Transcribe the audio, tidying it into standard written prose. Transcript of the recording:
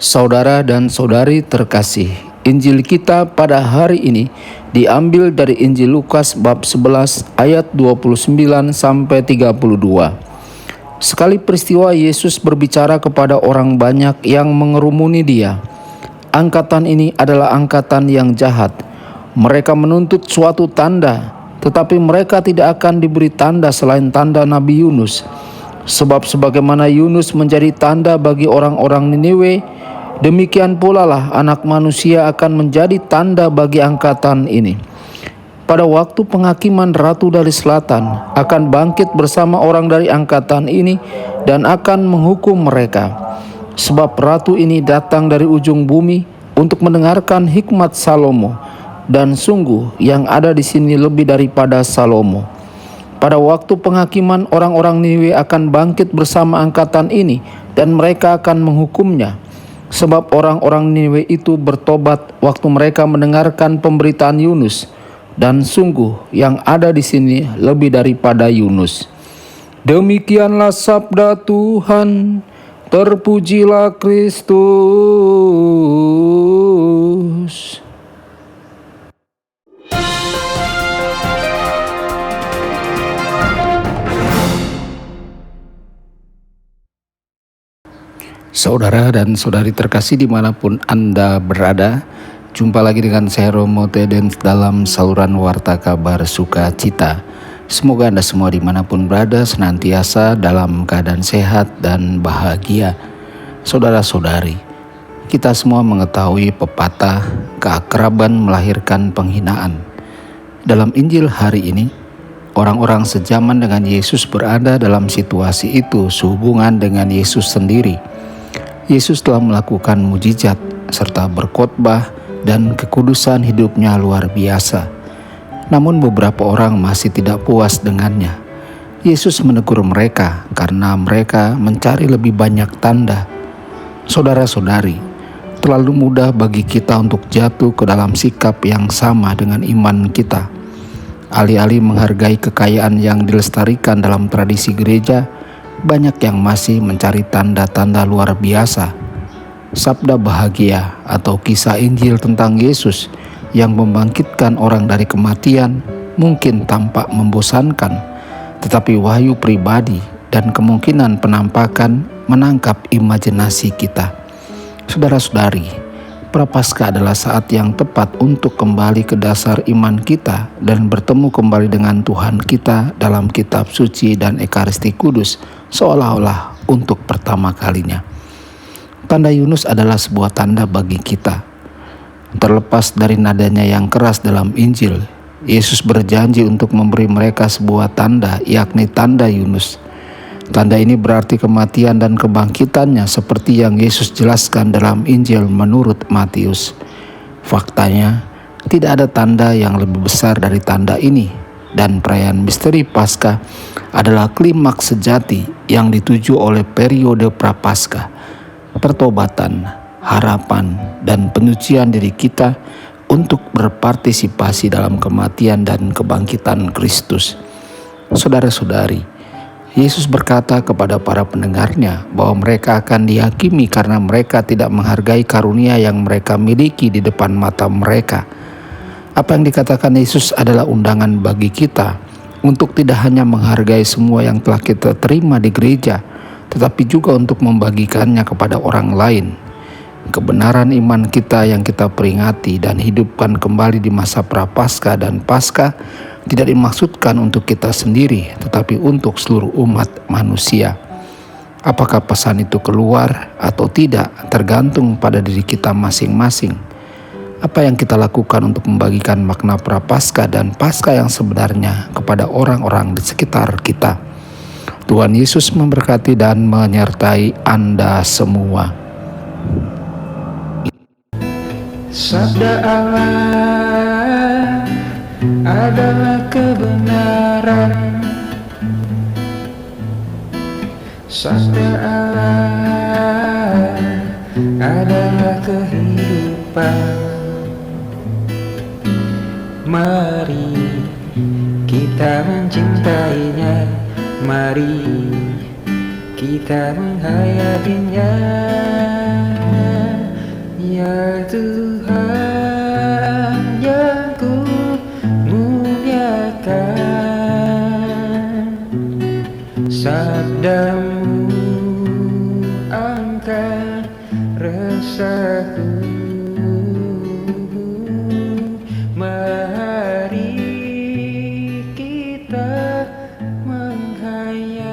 Saudara dan saudari terkasih, Injil kita pada hari ini diambil dari Injil Lukas bab 11 ayat 29 sampai 32. Sekali peristiwa Yesus berbicara kepada orang banyak yang mengerumuni dia. Angkatan ini adalah angkatan yang jahat. Mereka menuntut suatu tanda, tetapi mereka tidak akan diberi tanda selain tanda Nabi Yunus. Sebab sebagaimana Yunus menjadi tanda bagi orang-orang Niniwe, demikian pula lah Anak Manusia akan menjadi tanda bagi angkatan ini. Pada waktu penghakiman Ratu dari Selatan akan bangkit bersama orang dari angkatan ini dan akan menghukum mereka. Sebab Ratu ini datang dari ujung bumi untuk mendengarkan hikmat Salomo, dan sungguh yang ada di sini lebih daripada Salomo. Pada waktu penghakiman orang-orang Niniwe akan bangkit bersama angkatan ini dan mereka akan menghukumnya. Sebab orang-orang Niniwe itu bertobat waktu mereka mendengarkan pemberitaan Yunus, dan sungguh yang ada di sini lebih daripada Yunus. Demikianlah sabda Tuhan, terpujilah Kristus. Saudara dan saudari terkasih dimanapun Anda berada, jumpa lagi dengan saya Romo Tedens dalam saluran Warta Kabar Sukacita. Semoga Anda semua dimanapun berada senantiasa dalam keadaan sehat dan bahagia. Saudara-saudari, kita semua mengetahui pepatah keakraban melahirkan penghinaan. Dalam Injil hari ini, orang-orang sejaman dengan Yesus berada dalam situasi itu sehubungan dengan Yesus sendiri. Yesus telah melakukan mujizat serta berkhotbah dan kekudusan hidupnya luar biasa. Namun beberapa orang masih tidak puas dengannya. Yesus menegur mereka karena mereka mencari lebih banyak tanda. Saudara-saudari, terlalu mudah bagi kita untuk jatuh ke dalam sikap yang sama dengan iman kita. Alih-alih menghargai kekayaan yang dilestarikan dalam tradisi gereja, banyak yang masih mencari tanda-tanda luar biasa. Sabda bahagia atau kisah Injil tentang Yesus yang membangkitkan orang dari kematian mungkin tampak membosankan, tetapi wahyu pribadi dan kemungkinan penampakan menangkap imajinasi kita. Saudara-saudari, Prapaskah adalah saat yang tepat untuk kembali ke dasar iman kita dan bertemu kembali dengan Tuhan kita dalam kitab suci dan Ekaristi Kudus seolah-olah untuk pertama kalinya. Tanda Yunus adalah sebuah tanda bagi kita. Terlepas dari nadanya yang keras dalam Injil, Yesus berjanji untuk memberi mereka sebuah tanda, yakni tanda Yunus. Tanda ini berarti kematian dan kebangkitannya seperti yang Yesus jelaskan dalam Injil menurut Matius. Faktanya, tidak ada tanda yang lebih besar dari tanda ini, dan perayaan misteri Paskah adalah klimaks sejati yang dituju oleh periode Prapaskah, pertobatan, harapan, dan penyucian diri kita untuk berpartisipasi dalam kematian dan kebangkitan Kristus. Saudara-saudari, Yesus berkata kepada para pendengarnya bahwa mereka akan dihakimi karena mereka tidak menghargai karunia yang mereka miliki di depan mata mereka. Apa yang dikatakan Yesus adalah undangan bagi kita untuk tidak hanya menghargai semua yang telah kita terima di gereja, tetapi juga untuk membagikannya kepada orang lain. Kebenaran iman kita yang kita peringati dan hidupkan kembali di masa Prapaskah dan Paskah tidak dimaksudkan untuk kita sendiri, tetapi untuk seluruh umat manusia. Apakah pesan itu keluar atau tidak tergantung pada diri kita masing-masing. Apa yang kita lakukan untuk membagikan makna Prapaskah dan Paskah yang sebenarnya kepada orang-orang di sekitar kita. Tuhan Yesus memberkati dan menyertai Anda semua. Sabda Allah adalah kebenaran. Sabda Allah adalah kehidupan. Mari kita mencintainya, mari kita menghayatinya. Ya Tuhan yang ku muliakan, sabdamu angkat resahku. Mari kita menghayati